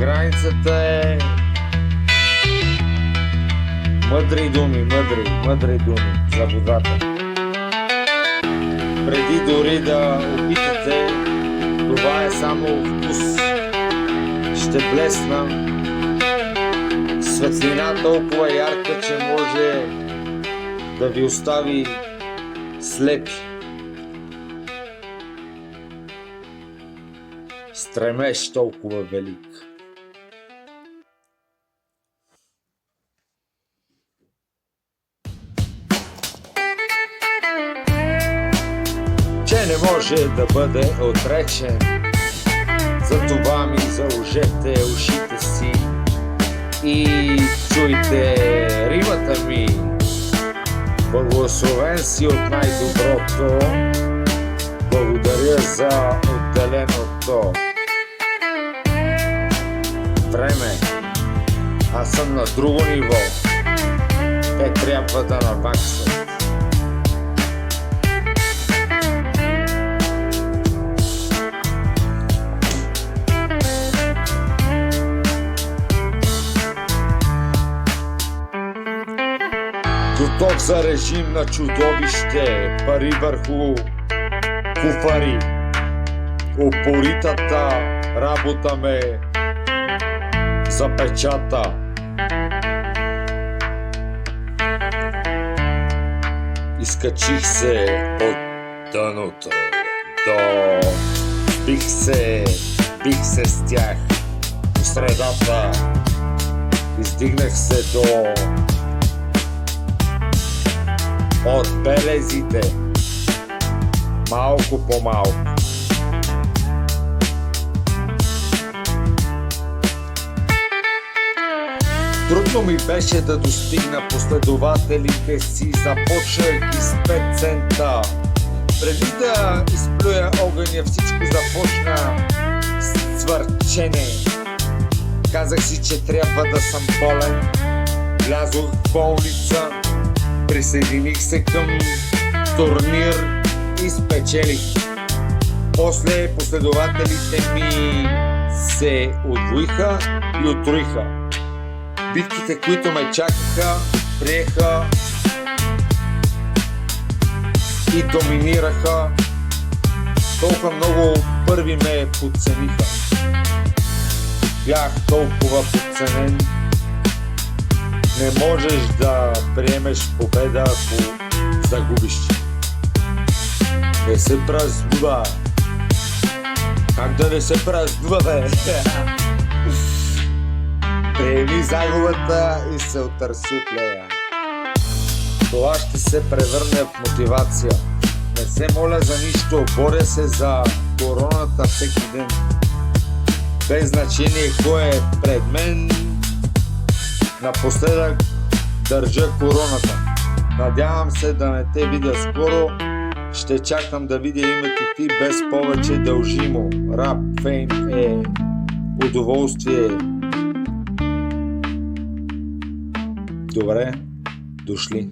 Границата е мъдри думи за водата. Преди дори да опитате, това е само вкус. Ще блесна светлина толкова ярка, че може да ви остави слепи. Стремеж толкова велик. Че не може да бъде отречен, затова ми заложете ушите си и чуйте римата ми. Благословен си от най-доброто, благодаря за отделеното време. Аз съм на друго ниво, те трябва да наваксат. Готов за режим на чудовище, пари върху куфари. Упоритата работа ме запечата. Изкачих се от дъното до... Бих се с тях по средата. Издигнах се до... от белезите, малко по малко. Трудно ми беше да достигна последователите си, започнах ги с 5 цента. Преди да изплюя огъня, всичко започна с цвърчене. Казах си, че трябва да съм болен. Влязох в болница, присъединих се към турнир и спечелих. После последователите ми се удвоиха и утроиха. Битките, които ме чакаха, приеха и доминираха. Толкова много първи ме подцениха. Бях толкова подценен. Не можеш да приемеш победа, ако загубиш. Не се празнува. Как да не се празнува, бе? Приеми загубата и се отърси от нея. Това ще се превърне в мотивация. Не се моля за нищо, боря се за короната всеки ден. Без значение кой е пред мен, напоследък държа короната. Надявам се да не те видя скоро. Ще чакам да видя името ти без повече дължимо. Рап фейм е удоволствие. Добре дошли.